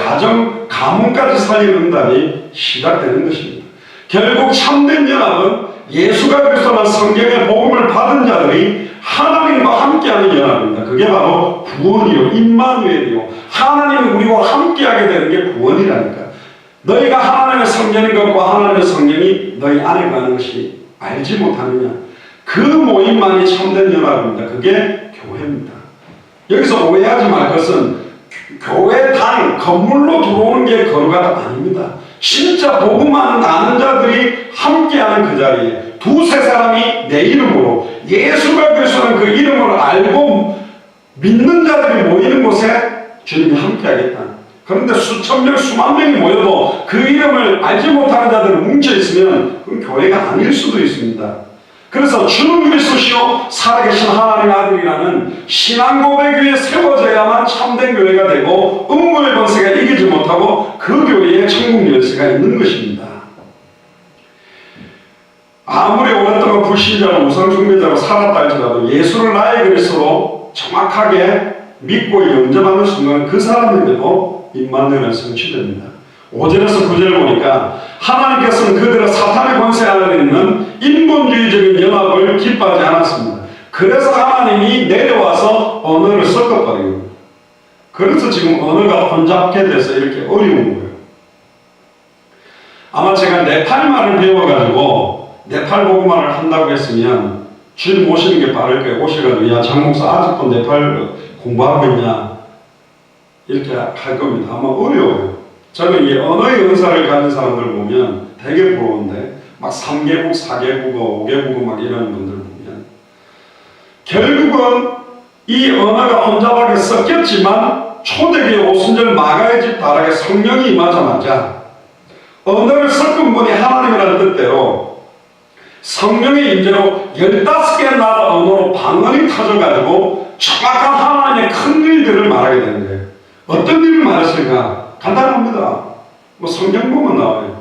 가문까지 살리는 응답이 시작되는 것입니다. 결국 참된 연합은 예수가 그리스도란 성경의 복음을 받은 자들이 하나님과 함께하는 연합입니다. 그게 바로 구원이요, 임마누엘이요. 하나님이 우리와 함께하게 되는 게 구원이라니까. 너희가 하나님의 성전인 것과 하나님의 성령이 너희 안에 가는 것이 알지 못하느냐. 그 모임만이 참된 연합입니다. 그게 교회입니다. 여기서 오해하지 말 것은 교회 단 건물로 들어오는 게 거룩하다 아닙니다. 진짜 복음만 아는 자들이 함께하는 그 자리에 두세 사람이 내 이름으로 예수가 그리스도는 그 이름을 알고 믿는 자들이 모이는 곳에 주님이 함께하겠다. 그런데 수천 명, 수만 명이 모여도 그 이름을 알지 못하는 자들은 뭉쳐있으면 그건 교회가 아닐 수도 있습니다. 그래서 주는 그리스도시요 살아계신 하나님의 아들이라는 신앙 고백 위에 세워져야만 참된 교회가 되고 음모의 권세가 이기지 못하고 그 교회에 천국 열쇠가 있는 것입니다. 아무리 오랫동안 불신자로 우상숭배자로 살았다 할지라도 예수를 나의 그리스도로 정확하게 믿고 영접하는 순간 그 사람에게도 임마누엘은 성취됩니다. 5절에서 9절을 보니까 하나님께서는 그들의 사탄의 권세 아래 있는 인본주의적인 연합을 기뻐하지 않았습니다. 그래서 하나님이 내려와서 언어를 섞어버립니다. 그래서 지금 언어가 혼잡게 돼서 이렇게 어려운 거예요. 아마 제가 네팔말을 배워가지고 네팔 복음화를 한다고 했으면 주님 오시는 게 빠를 거예요. 오셔가지고 야 장목사 아직도 네팔 공부하고 있냐 이렇게 할 겁니다. 아마 어려워요. 저는 이 언어의 은사를 가진 사람들 보면 되게 부러운데 막 3개국, 4개국어, 5개국어 막 이런 분들 보면 결국은 이 언어가 혼잡하게 섞였지만 초대교회 오순절 마가의 집 다락에 성령이 임하자마자 언어를 섞은 분이 하나님이라는 뜻대로 성령의 임재로 15개의 나라 언어로 방언이 터져가지고 정확한 하나님의 큰 일들을 말하게 되는 거예요. 어떤 일을 말했을까? 간단합니다. 뭐 성경 보면 나와요.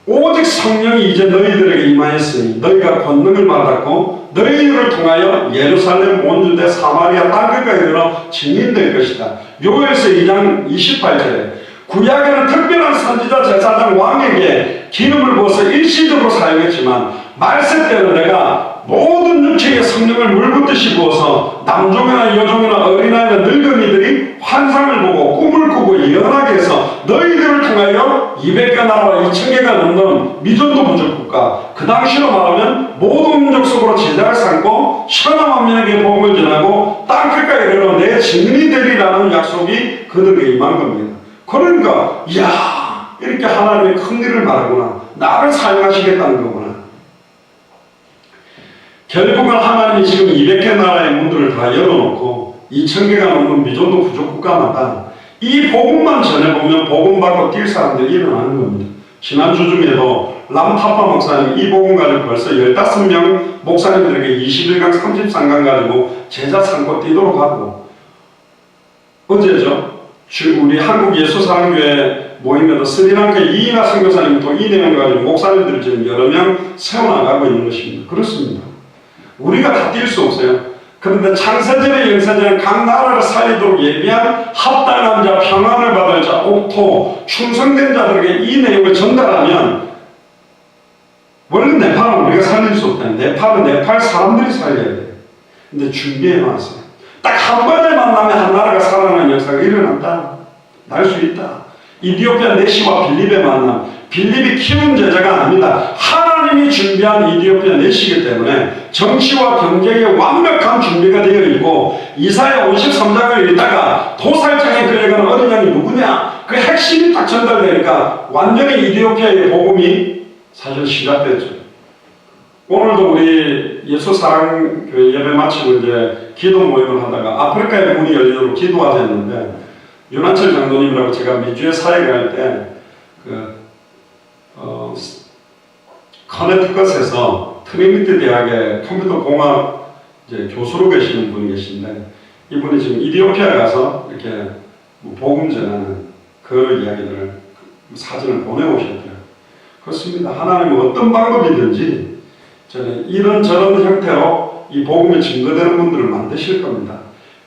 오직 성령이 이제 너희들에게 임하였으니 너희가 권능을 받았고 너희를 통하여 예루살렘, 온 유대, 사마리아 땅끝까지 이르러 증인될 것이다. 요엘서 2장 28절에 구약에는 특별한 선지자, 제사장, 왕에게 기름을 부어서 일시적으로 사용했지만 말세 때는 내가 모든 육체의 성령을 물붓듯이 부어서 남종이나 여종이나 어린아이나 늙은이들이 환상을 보고 꿈을 꾸고 예언하게 해서 너희들을 통하여 200개 나라와 2000개가 넘는 미전도 부족 국가, 그 당시로 말하면 모든 민족 속으로 제자를 삼고 천하 만민에게 복음을 전하고 땅끝까지 이르러 내 증인이 되리라는 약속이 그들에게 임한 겁니다. 그러니까 이야 이렇게 하나님의 큰 일을 말하구나, 나를 사용하시겠다는 거구나. 결국은 하나님이 지금 200개 나라의 문들을 다 열어놓고 2000개가 넘는 미전도 부족 국가마다 이 복음만 전해보면 복음 받고 뛸 사람들이 일어나는 겁니다. 지난주 중에도 람타파 목사님 이 복음 가지고 벌써 15명 목사님들에게 21강 33강 가지고 제자 삼고 뛰도록 하고, 어제죠? 우리 한국 예수사랑교회 모임에도 스리랑카 이인하 선교사님 또 이 내용 가지고 목사님들이 지금 여러 명 세워나가고 있는 것입니다. 그렇습니다. 우리가 다 뛸 수 없어요. 그런데 창세전의 영세전은 각 나라를 살리도록 예비한 합당한 자, 평안을 받을 자, 옥토, 충성된 자들에게 이 내용을 전달하면 원래 네팔은 우리가 살릴 수 없다. 네팔은 네팔 사람들이 살려야 돼요. 근데 준비해 놨어요. 딱 한 번에 만나면 한 나라가 살아나는 역사가 일어난다. 날 수 있다. 이디오피아 내시와 빌립의 만남. 빌립이 키운 제자가 아닙니다. 하나님이 준비한 이디오피아 내시이기 때문에 정치와 경제에 완벽한 준비가 되어 있고 이사야 53장을 읽다가 도살장에 끌려가는 어린 양이 누구냐? 그 핵심이 딱 전달되니까 완전히 이디오피아의 복음이 사실 시작됐죠. 오늘도 우리 예수사랑교회 예배 마치고 이제 기도 모임을 하다가 아프리카의 문이 열리도록 기도하자 했는데 윤한철 장로님이라고 제가 미주에 사역을 할 때 커네티컷에서 트리니티 대학의 컴퓨터 공학 이제 교수로 계시는 분이 계신데 이분이 지금 이디오피아 가서 이렇게 복음 전하는 그 이야기들을 사진을 보내오셨대요. 그렇습니다. 하나님은 어떤 방법이든지 저는 이런저런 형태로 이 복음이 증거되는 분들을 만드실 겁니다.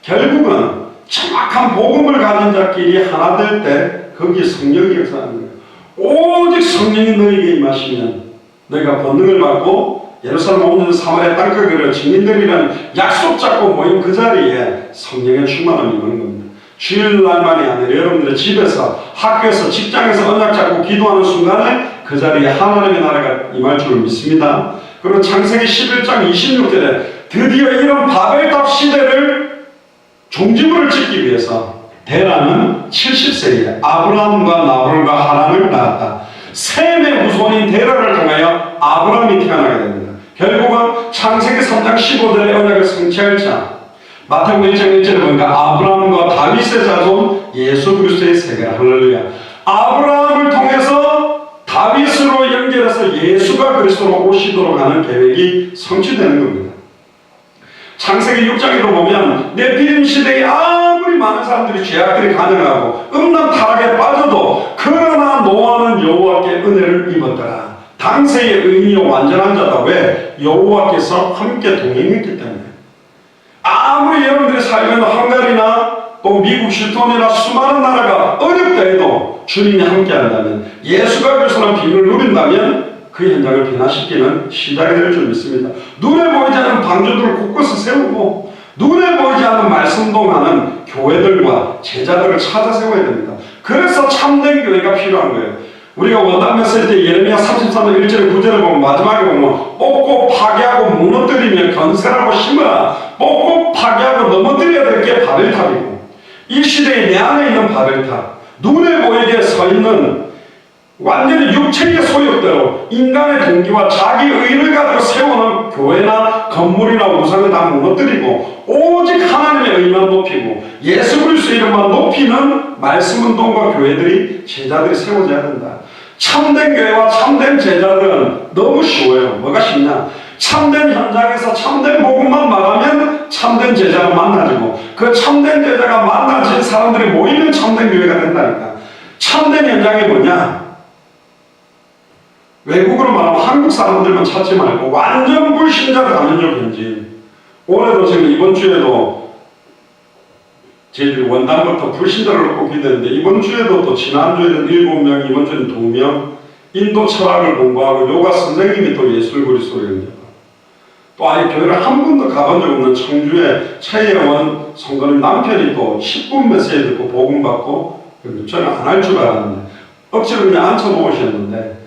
결국은 정확한 복음을 가진 자끼리 하나 될 때 거기에 성령이 역사하는 거예요. 오직 성령이 너에게 임하시면 너희가 권능을 받고 예루살렘 온 사마리아 땅끝을 증인들이라는 약속 잡고 모인 그 자리에 성령의 충만함이 임하는 겁니다. 주일날만이 아니라 여러분들의 집에서, 학교에서, 직장에서 언약 잡고 기도하는 순간에 그 자리에 하나님의 나라가 임할 줄을 믿습니다. 그리고 창세기 11장 26절에 드디어 이런 바벨탑 시대를 종지부를 찍기 위해서 데라는 70세에 아브라함과 나홀과 하란을 낳았다. 셈의 후손인 데라를 통하여 아브라함이 태어나게 됩니다. 결국은 창세기 3장 15절의 언약을 성취할 자, 마태복음 1장 1절에 보니까 아브라함과 다윗의 자손 예수 그리스도의 세계라. 할렐루야. 아브라함을 통해서 다윗으로 연결해서 예수가 그리스도로 오시도록 하는 계획이 성취되는 겁니다. 창세기 6장에도 보면 네피림 시대에 아무리 많은 사람들이 죄악들이 가능하고 음란 타락에 빠져도 그러나 노아는 여호와께 은혜를 입었더라. 당세의 의인이요 완전한 자다. 왜? 여호와께서 함께 동행했기 때문에. 아무리 여러분들이 살면 헝가리나 또 미국 슈톤이나 수많은 나라가 어렵다 해도 주님이 함께 한다면, 예수가 그리스도라는 비밀을 누린다면 그 현장을 변화시키는 시작이 될 줄 믿습니다. 눈에 보이지 않는 방주들을 곳곳에 세우고 눈에 보이지 않는 말씀동하는 교회들과 제자들을 찾아 세워야 됩니다. 그래서 참된 교회가 필요한 거예요. 우리가 원단 메시지 때 예레미야 33장 1절에 9절에 보면 마지막에 보면 뽑고 파괴하고 무너뜨리며 건설하고 심으라. 뽑고 파괴하고 넘어뜨려야 될 게 바벨탑이고, 이 시대에 내 안에 있는 바벨탑, 눈에 보이게 서 있는 완전히 육체의 소욕대로 인간의 동기와 자기 의를 가지고 세우는 교회나 건물이나 우상을 다 무너뜨리고 오직 하나님의 의만 높이고 예수 그리스도의 이름만 높이는 말씀운동과 교회들이, 제자들이 세워져야 된다. 참된 교회와 참된 제자들은 너무 쉬워요. 뭐가 쉽냐? 참된 현장에서 참된 복음만 말하면 참된 제자가 만나지고, 그 참된 제자가 만나진 사람들이 모이면 참된 교회가 된다니까. 참된 현장이 뭐냐? 외국으로 말하면 한국 사람들만 찾지 말고 완전 불신자 다민족 현지인. 올해도 지금 이번 주에도 저희들이 원단부터 불신자를 놓고 기도했는데, 이번 주에도 또 지난주에는 7명, 이번 주에는 2명 인도 철학을 공부하고 요가 선생님이 또 예술 그리스도를 연결하고, 또 아예 교회를 한 번도 가본 적 없는 청주의 최예원 성도님 남편이 또 10분 메시지 듣고 복음 받고, 저는 안 할 줄 알았는데 억지로 그냥 앉혀놓으셨는데,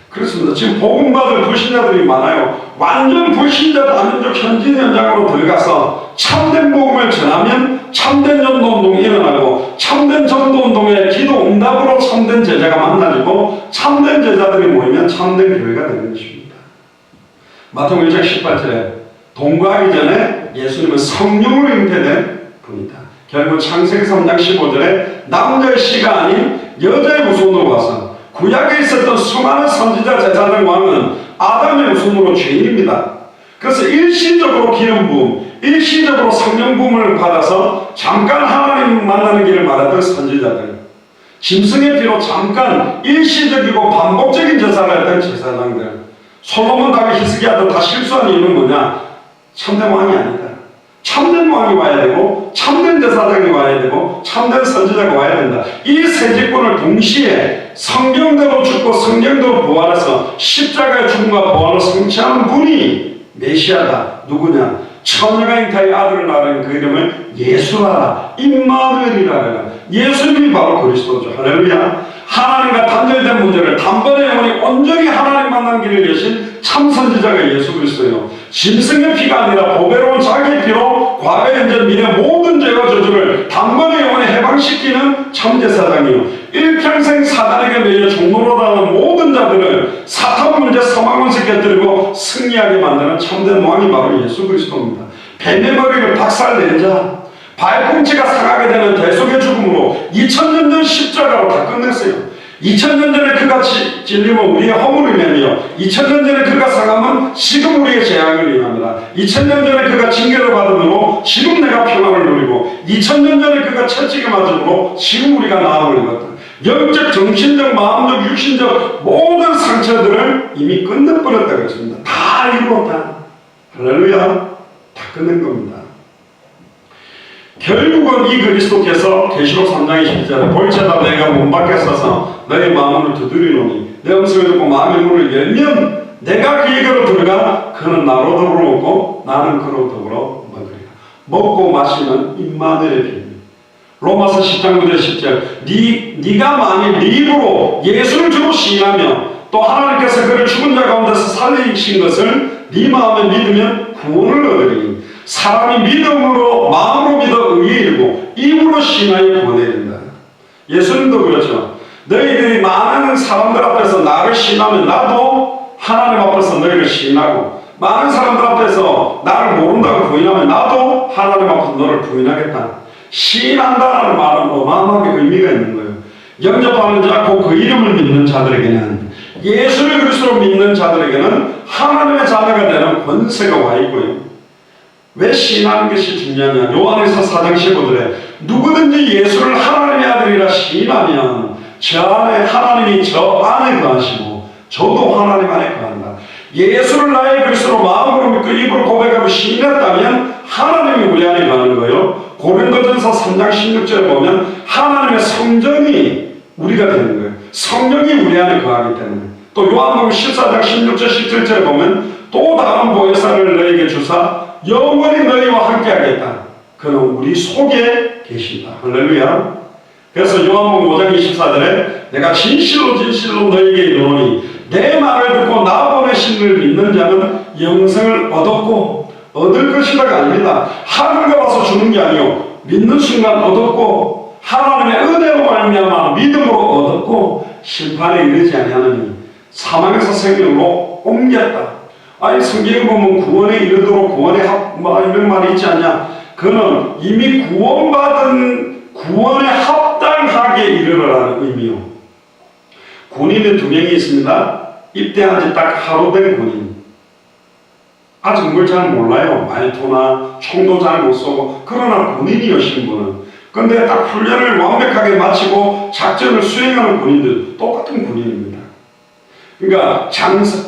그렇습니다. 지금 복음받을 불신자들이 많아요. 완전 불신자 다민족 현진 현장으로 들어가서 참된 복음을 전하면 참된 전도운동이 일어나고, 참된 전도운동의 기도 응답으로 참된 제자가 만나지고, 참된 제자들이 모이면 참된 교회가 되는 것입니다. 마태복음 1장 18절에 동거하기 전에 예수님은 성령으로 잉태된 분이다. 결국 창세기 3장 15절에 남자의 씨가 아닌 여자의 후손으로 와서, 구약에 있었던 수많은 선지자 제사장 왕은 아담의 후손으로 죄인입니다. 그래서 일시적으로 기름 부음, 일시적으로 성령 부음을 받아서 잠깐 하나님 만나는 길을 말했던 선지자들, 짐승의 피로 잠깐 일시적이고 반복적인 제사를 했던 제사장들, 솔로몬, 다윗, 히스기야도 다 실수한 이유는 뭐냐? 참된 왕이 아니다. 참된 왕이 와야 되고 참된 제사장이 와야 되고 참된 선지자가 와야 된다. 이 세 직분을 동시에 성경대로 죽고 성경대로 부활해서 십자가의 죽음과 부활을 성취하는 분이 메시아다. 누구냐? 처녀가 잉타의 아들을 낳은 그 이름을 예수라라. 임마누엘이라라. 예수님이 바로 그리스도죠. 할렐루야. 하나님과 단절된 문제를 단번에 영원히 온전히 하나님 만난 길을 여신 참선지자가 예수 그리스도예요. 짐승의 피가 아니라 보배로운 자기의 피로 과거 현재 미래 모든 죄와 저주를 단번에 영원히 해방시키는 참제사장이요. 일평생 사단에게 매여 종로로 당하는 모든 자들을 사탄 문제 사망원세 깨뜨리고 승리하게 만드는 참된 왕이 바로 예수 그리스도입니다. 뱀의 머리를 박살낸 자, 발꿈치가 상하게 되는 대속의 죽음으로 2000년 전 십자가로 다 끝냈어요. 2000년 전에 그가 찔리면 우리의 허물을 내며 2000년 전에 그가 상하면 지금 우리의 재앙을 인합니다. 2000년 전에 그가 징계를 받음으로 지금 내가 평안을 누리고 2000년 전에 그가 채찍에 맞음으로 지금 우리가 나음을 입었다. 영적, 정신적, 마음적, 육신적 모든 상처들을 이미 끝내버렸다고 했습니다. 다 이루었다. 할렐루야. 다 끝낸 겁니다. 결국은 이 그리스도께서 계시록 3장 20절에 볼지어다 내가 문 밖에 서서 너의 마음을 두드리노니 내 음성을 듣고 마음의 문을 열면 내가 그에게로 들어가 그는 나로 더불어 먹고 나는 그로 더불어 먹으리라. 먹고 마시는 임마누엘의 비밀. 로마서 10장 9절 10절 네가 만일 네 입으로 예수를 주로 시인하며 또 하나님께서 그를 죽은 자 가운데서 살리신 것을 네 마음에 믿으면 구원을 얻으리니 사람이 믿음으로 마음으로 믿어 의에 이르고 입으로 시인하여 구원에 이른다. 예수님도 그렇죠. 너희들이 많은 사람들 앞에서 나를 시인하면 나도 하나님 앞에서 너희를 시인하고 많은 사람들 앞에서 나를 모른다고 부인하면 나도 하나님 앞에서 너를 부인하겠다. 시인한다는 말은 어마어마하게 의미가 있는 거예요. 영접하는 자, 곧 그 이름을 믿는 자들에게는 예수를 그리스도로 믿는 자들에게는 하나님의 자녀가 되는 권세가 와 있고요. 왜 시인하는 것이 중요하냐? 요한에서 4장 15절에 누구든지 예수를 하나님의 아들이라 시인하면 저 안에 하나님이 저 안에 거하시고 저도 하나님 안에 거한다. 예수를 나의 그리스도로 마음으로 믿고 입으로 고백하고 시인했다면 하나님이 우리 안에 거하는 거예요. 고린도전서 3장 16절에 보면 하나님의 성전이 우리가 되는 거예요. 성령이 우리 안에 거하기 때문에. 또 요한복음 14장 16절 17절에 보면 또 다른 보혜사를 너에게 주사 영원히 너희와 함께 하겠다. 그는 우리 속에 계신다. 할렐루야. 그래서 요한복음 5장 24절에 내가 진실로 진실로 너에게 이르노니 내 말을 듣고 나 보내신 이를 믿는 자는 영생을 얻었고 얻을 것이다가 아닙니다. 하늘가 와서 주는 게 아니요 믿는 순간 얻었고 하나님의 은혜로 말미암아 믿음으로 얻었고 심판에 이르지 아니하느니 사망에서 생명으로 옮겼다. 아니 성경에 보면 구원에 이르도록 구원에 이런 말이 있지 않냐? 그는 이미 구원받은 구원에 합당하게 이르라는 의미요. 군인은 2명이 있습니다. 입대한 지 딱 하루 된 군인. 아직 뭘 잘 몰라요. 말투나 총도 잘 못 쏘고. 그러나 군인이신 분은. 근데 딱 훈련을 완벽하게 마치고 작전을 수행하는 군인들 똑같은 군인입니다. 그러니까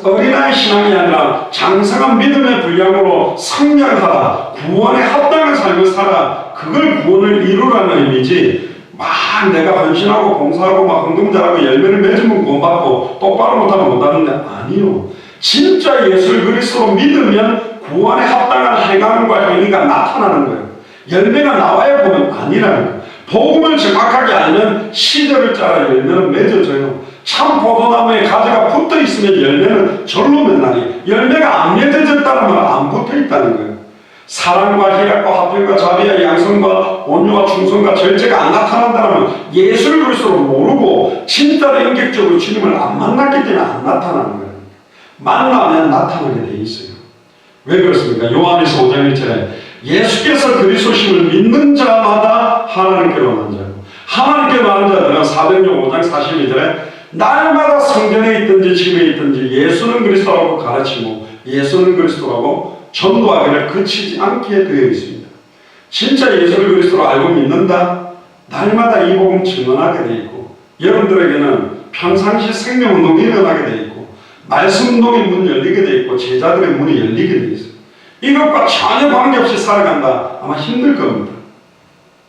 어린아이 신앙이 아니라 장성한 믿음의 분량으로 성장하라, 구원에 합당한 삶을 살아, 그걸 구원을 이루라는 의미지. 막 내가 헌신하고 봉사하고 막 헌금 잘하고 열매를 맺으면 구원받고 똑바로 못하면 못하는데 아니요. 진짜 예수를 그리스도로 믿으면 구원에 합당한 행함과 행위가 나타나는 거예요. 열매가 나와야 보면 아니라는 거예요. 복음을 정확하게 알면 시절을 따라 열매는 맺어져요. 참 포도나무에 가지가 붙어 있으면 열매는 절로 맺나니 열매가 안 맺어졌다는 말은 안 붙어 있다는 거예요. 사랑과 희락과 화평과 자비와 양성과 온유와 충성과 절제가 안 나타난다면 예수를 그리스도로 모르고 진짜로 인격적으로 주님을 안 만났기 때문에 안 나타나는 거예요. 만나면 나타나게 돼 있어요. 왜 그렇습니까? 요한에서 5장 1절에 예수께서 그리스도심을 믿는 자마다 하나님께로 나는 자고 하나님께 나는 자들은 사도행전 5장 42절에 날마다 성전에 있든지 집에 있든지 예수는 그리스도라고 가르치고 예수는 그리스도라고 전도하기를 그치지 않게 되어 있습니다. 진짜 예수를 그리스도로 알고 믿는다? 날마다 이 복음 증언하게 되어 있고 여러분들에게는 평상시 생명운동이 일어나게 되어 있고 말씀운동의 문이 열리게 되어 있고 제자들의 문이 열리게 되어 있어요. 이것과 전혀 관계없이 살아간다. 아마 힘들 겁니다.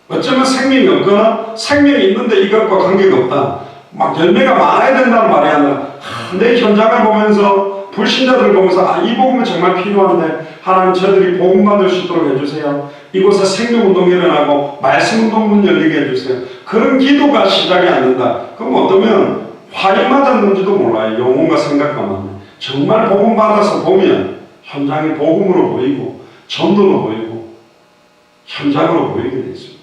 어쩌면 생명이 없거나 생명이 있는데 이것과 관계가 없다. 막 열매가 많아야 된다는 말이 아니라 내 현장을 보면서 불신자들을 보면서 이 복음이 정말 필요한데 하나님 저들이 복음 받을 수 있도록 해주세요. 이곳에 생명운동이 일어나고 말씀운동 문 열리게 해주세요. 그런 기도가 시작이 안 된다. 그럼 어쩌면 화이 맞았는지도 몰라요. 영혼과 생각과만. 정말 복음 받아서 보면 현장이 복음으로 보이고 전도로 보이고 현장으로 보이게 되어 있습니다.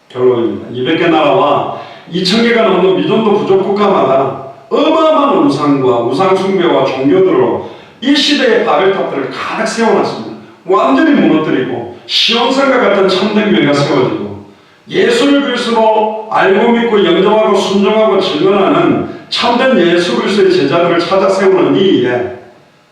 결론입니다. 200개 나라와 2000개가 넘는 미전도 부족 국가마다 어마어마한 우상과 우상숭배와 종교들로 이 시대의 바벨탑들을 가득 세워놨습니다. 완전히 무너뜨리고 시온산과 같은 참된 교회가 세워지고 예수를 그리스도로 알고 믿고 영접하고 순종하고 증언하는 참된 예수 그리스도의 제자들을 찾아 세우는 이 일에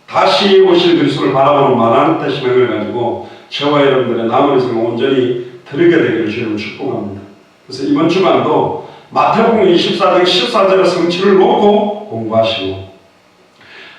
다시 오실 그리스도를 바라보는 만한 뜻 희망을 가지고 저와 여러분들의 남은 인생을 온전히 드리게 되기를 주님을 축복합니다. 그래서 이번 주간도 마태복음 24장 14절의 성취를 놓고 공부하시고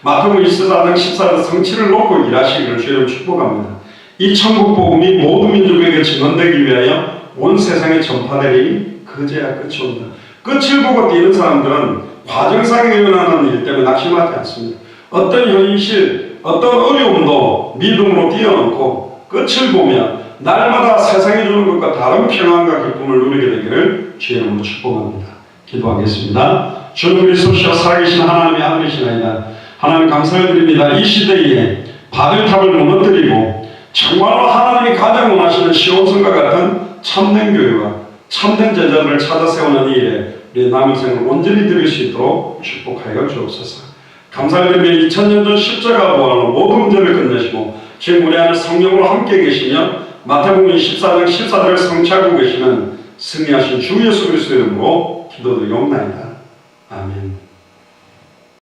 마태복음 24장 14절 성취를 놓고 일하시기를 주님을 축복합니다. 이 천국 복음이 모든 민족에게 증언되기 위하여 온 세상에 전파되리니 그제야 끝이 온다. 끝을 보고 뛰는 사람들은 과정상에 일어나는 일 때문에 낙심하지 않습니다. 어떤 현실, 어떤 어려움도 믿음으로 뛰어넘고 끝을 보면 날마다 세상이 주는 것과 다른 평안과 기쁨을 누리게 되기를 주의 이름으로 축복합니다. 기도하겠습니다. 주 그리스도시여 살아계신 하나님의 아들이시나이다. 하나님 감사를 드립니다. 이 시대에 바벨탑을 무너뜨리고 정말로 하나님이 가장 원하시는 시온성과 같은 참된 교회와 참된 제자들을 찾아 세우는 이 일에 우리의 남은 생을 온전히 드릴 수 있도록 축복하여 주옵소서. 감사를 드리며 2000년 전 십자가 부활로 모든 문제를 끝내시고 지금 우리 안에 성령으로 함께 계시며 마태복음 24장 14절을 성취하고 계시는 승리하신 주 예수 그리스도의 이름으로 기도드리옵나이다. 아멘.